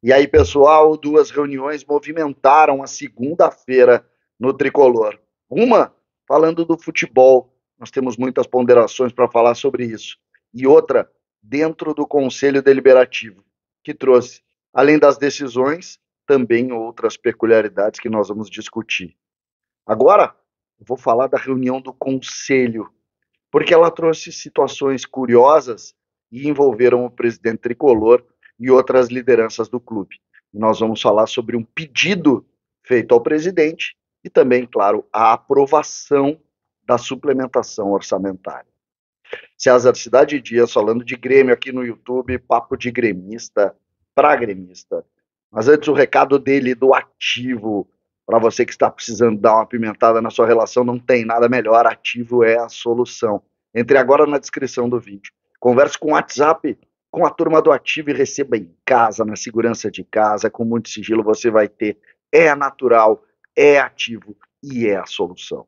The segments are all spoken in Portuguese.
E aí, pessoal, duas reuniões movimentaram a segunda-feira no Tricolor. Uma falando do futebol, nós temos muitas ponderações para falar sobre isso. E outra dentro do Conselho Deliberativo, que trouxe, além das decisões, também outras peculiaridades que nós vamos discutir. Agora, eu vou falar da reunião do Conselho, porque ela trouxe situações curiosas e envolveram o presidente tricolor e outras lideranças do clube. Nós vamos falar sobre um pedido feito ao presidente e também, claro, a aprovação da suplementação orçamentária. César Cidade Dias falando de Grêmio aqui no YouTube, papo de gremista para gremista. Mas antes o recado dele do ativo, para você que está precisando dar uma pimentada na sua relação, não tem nada melhor, ativo é a solução. Entre agora na descrição do vídeo. Converse com o WhatsApp, com a turma do ativo e receba em casa, na segurança de casa, com muito sigilo você vai ter. É natural, é ativo e é a solução.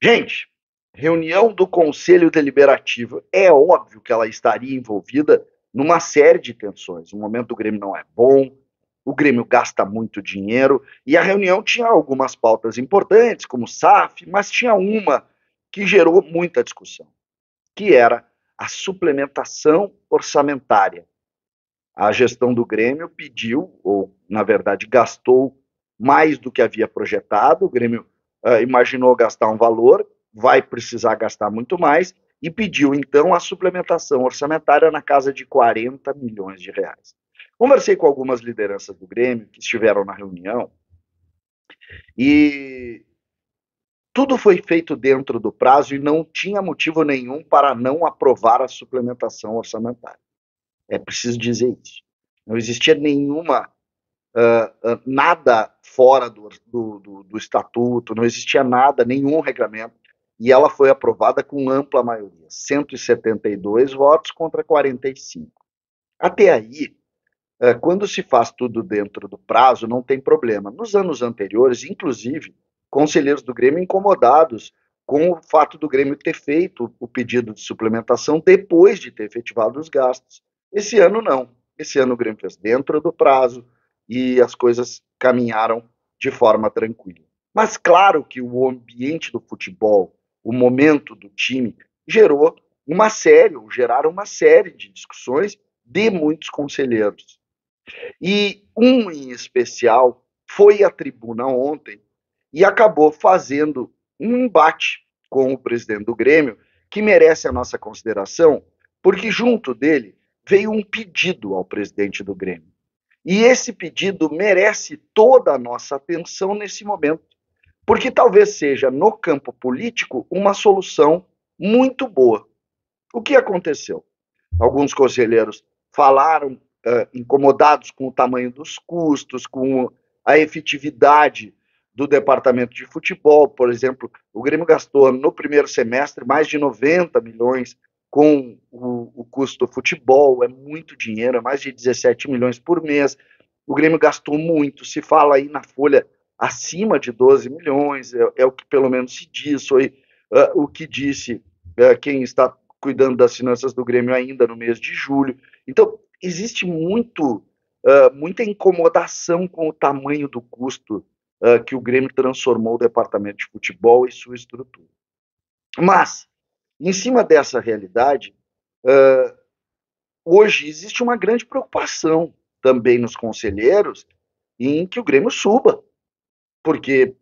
Gente, reunião do Conselho Deliberativo. É óbvio que ela estaria envolvida numa série de tensões. O momento do Grêmio não é bom, o Grêmio gasta muito dinheiro, e a reunião tinha algumas pautas importantes, como SAF, mas tinha uma que gerou muita discussão, que era a suplementação orçamentária. A gestão do Grêmio pediu, ou na verdade gastou mais do que havia projetado, o Grêmio imaginou gastar um valor, vai precisar gastar muito mais, e pediu então a suplementação orçamentária na casa de 40 milhões de reais. Conversei com algumas lideranças do Grêmio que estiveram na reunião e tudo foi feito dentro do prazo e não tinha motivo nenhum para não aprovar a suplementação orçamentária. É preciso dizer isso. Não existia nada fora do estatuto, não existia nada, nenhum regramento, e ela foi aprovada com ampla maioria, 172 votos contra 45. Até aí, quando se faz tudo dentro do prazo, não tem problema. Nos anos anteriores, inclusive, conselheiros do Grêmio incomodados com o fato do Grêmio ter feito o pedido de suplementação depois de ter efetivado os gastos. Esse ano não. Esse ano o Grêmio fez dentro do prazo e as coisas caminharam de forma tranquila. Mas claro que o ambiente do futebol, o momento do time, geraram uma série de discussões de muitos conselheiros. E um em especial foi à tribuna ontem e acabou fazendo um embate com o presidente do Grêmio, que merece a nossa consideração, porque junto dele veio um pedido ao presidente do Grêmio. E esse pedido merece toda a nossa atenção nesse momento, porque talvez seja, no campo político, uma solução muito boa. O que aconteceu? Alguns conselheiros falaram incomodados com o tamanho dos custos, com a efetividade do departamento de futebol. Por exemplo, o Grêmio gastou no primeiro semestre mais de 90 milhões com o custo do futebol, é muito dinheiro, é mais de 17 milhões por mês. O Grêmio gastou muito, se fala aí na folha acima de 12 milhões, é o que pelo menos se diz, foi o que disse quem está cuidando das finanças do Grêmio ainda no mês de julho. Então, existe muita incomodação com o tamanho do custo que o Grêmio transformou o departamento de futebol e sua estrutura. Mas, em cima dessa realidade, hoje existe uma grande preocupação também nos conselheiros em que o Grêmio suba, porque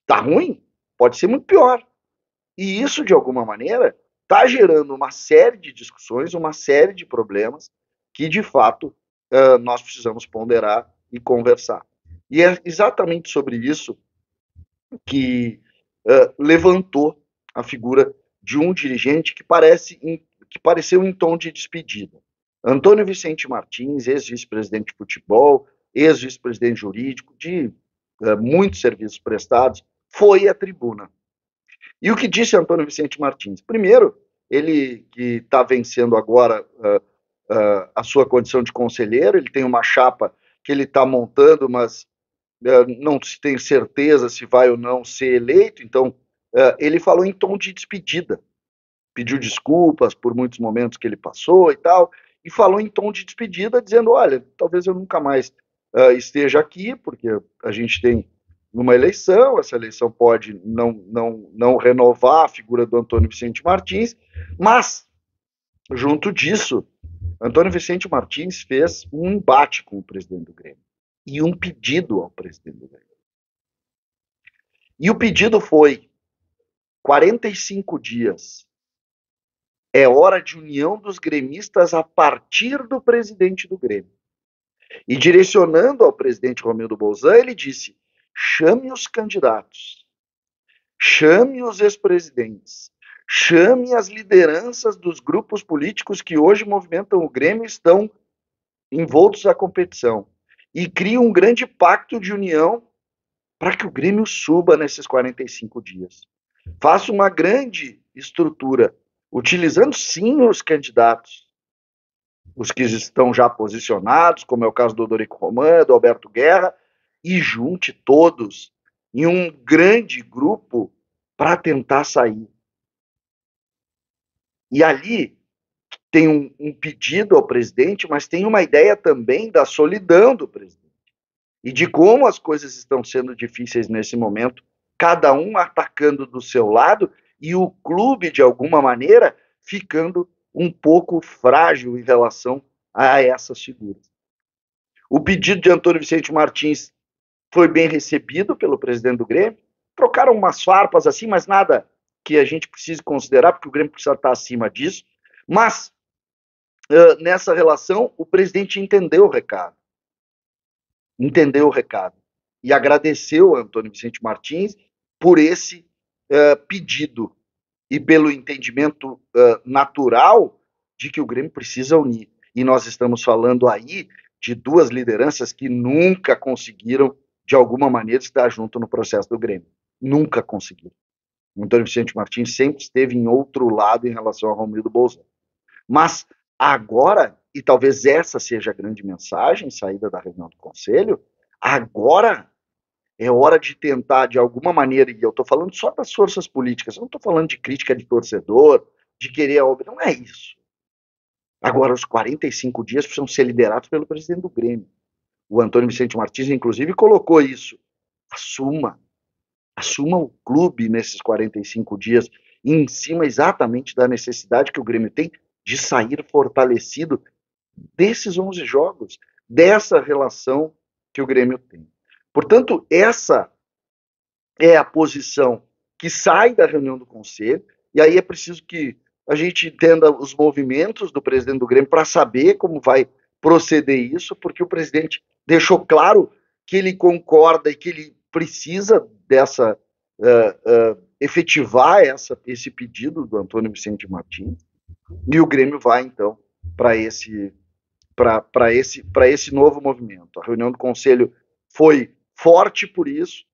tá ruim, pode ser muito pior. E isso, de alguma maneira, está gerando uma série de discussões, uma série de problemas que, de fato, nós precisamos ponderar e conversar. E é exatamente sobre isso que levantou a figura de um dirigente que pareceu em tom de despedida. Antônio Vicente Martins, ex-vice-presidente de futebol, ex-vice-presidente jurídico, de muitos serviços prestados, foi à tribuna. E o que disse Antônio Vicente Martins? Primeiro, ele que está vencendo agora a sua condição de conselheiro, ele tem uma chapa que ele está montando, mas não se tem certeza se vai ou não ser eleito, então ele falou em tom de despedida, pediu desculpas por muitos momentos que ele passou e tal, e falou em tom de despedida, dizendo, olha, talvez eu nunca mais esteja aqui, porque a gente tem uma eleição, essa eleição pode não renovar a figura do Antônio Vicente Martins, mas, junto disso, Antônio Vicente Martins fez um embate com o presidente do Grêmio e um pedido ao presidente do Grêmio. E o pedido foi 45 dias. É hora de união dos gremistas a partir do presidente do Grêmio. E direcionando ao presidente Romildo Bolzan, ele disse, chame os candidatos, chame os ex-presidentes, chame as lideranças dos grupos políticos que hoje movimentam o Grêmio e estão envoltos à competição. E crie um grande pacto de união para que o Grêmio suba nesses 45 dias. Faça uma grande estrutura, utilizando sim os candidatos, os que estão já posicionados, como é o caso do Odorico Román, do Alberto Guerra, e junte todos em um grande grupo para tentar sair. E ali tem um pedido ao presidente, mas tem uma ideia também da solidão do presidente e de como as coisas estão sendo difíceis nesse momento, cada um atacando do seu lado e o clube, de alguma maneira, ficando um pouco frágil em relação a essas figuras. O pedido de Antônio Vicente Martins foi bem recebido pelo presidente do Grêmio, trocaram umas farpas assim, mas nada que a gente precise considerar, porque o Grêmio precisa estar acima disso, mas nessa relação o presidente entendeu o recado e agradeceu a Antônio Vicente Martins por esse pedido e pelo entendimento natural de que o Grêmio precisa unir. E nós estamos falando aí de duas lideranças que nunca conseguiram, de alguma maneira, estar junto no processo do Grêmio. Nunca conseguiram. O Antônio Vicente Martins sempre esteve em outro lado em relação ao Romildo Bolzan. Mas agora, e talvez essa seja a grande mensagem, saída da reunião do Conselho, agora é hora de tentar, de alguma maneira, e eu estou falando só das forças políticas, eu não estou falando de crítica de torcedor, de querer a obra, não é isso. Agora, os 45 dias precisam ser liderados pelo presidente do Grêmio. O Antônio Vicente Martins, inclusive, colocou isso. Assuma o clube nesses 45 dias, em cima exatamente da necessidade que o Grêmio tem de sair fortalecido desses 11 jogos, dessa relação que o Grêmio tem. Portanto, essa é a posição que sai da reunião do Conselho, e aí é preciso que a gente entenda os movimentos do presidente do Grêmio para saber como vai proceder isso, porque o presidente deixou claro que ele concorda e que ele precisa dessa efetivar esse pedido do Antônio Vicente Martins, e o Grêmio vai então para esse novo movimento. A reunião do Conselho foi forte por isso,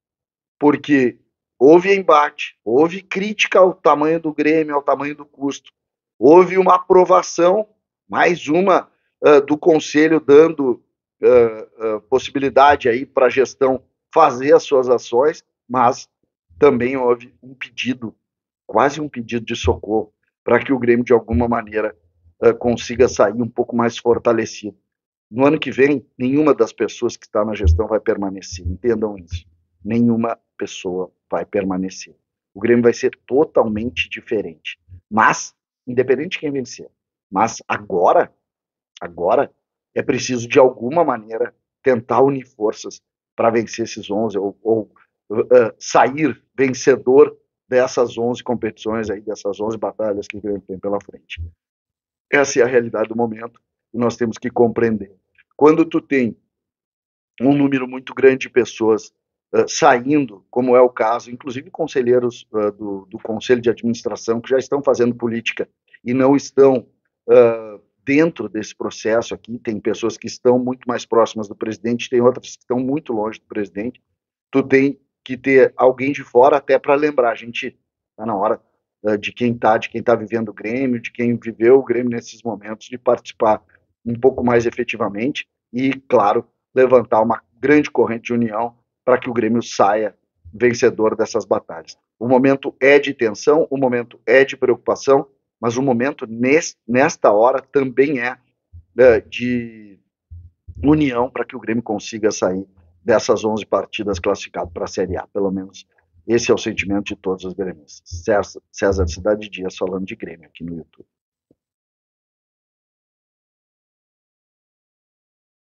porque houve embate, houve crítica ao tamanho do Grêmio, ao tamanho do custo, houve uma aprovação, mais uma, do Conselho dando possibilidade aí para a gestão fazer as suas ações, mas também houve um pedido, quase um pedido de socorro, para que o Grêmio, de alguma maneira, consiga sair um pouco mais fortalecido. No ano que vem, nenhuma das pessoas que está na gestão vai permanecer, entendam isso. Nenhuma pessoa vai permanecer. O Grêmio vai ser totalmente diferente. Mas, independente de quem vencer, mas agora é preciso, de alguma maneira, tentar unir forças para vencer esses 11 ou sair vencedor dessas 11 competições, aí, dessas 11 batalhas que o Grêmio tem pela frente. Essa é a realidade do momento e nós temos que compreender. Quando tu tem um número muito grande de pessoas saindo, como é o caso, inclusive conselheiros do Conselho de Administração, que já estão fazendo política e não estão dentro desse processo aqui, tem pessoas que estão muito mais próximas do presidente, tem outras que estão muito longe do presidente, tu tem que ter alguém de fora até para lembrar, a gente está na hora de quem tá vivendo o Grêmio, de quem viveu o Grêmio nesses momentos, de participar um pouco mais efetivamente e, claro, levantar uma grande corrente de união para que o Grêmio saia vencedor dessas batalhas. O momento é de tensão, o momento é de preocupação, mas o momento nesta hora também é de união para que o Grêmio consiga sair dessas 11 partidas classificado para a Série A, pelo menos esse é o sentimento de todos os gremistas. César Cidade Dias falando de Grêmio aqui no YouTube.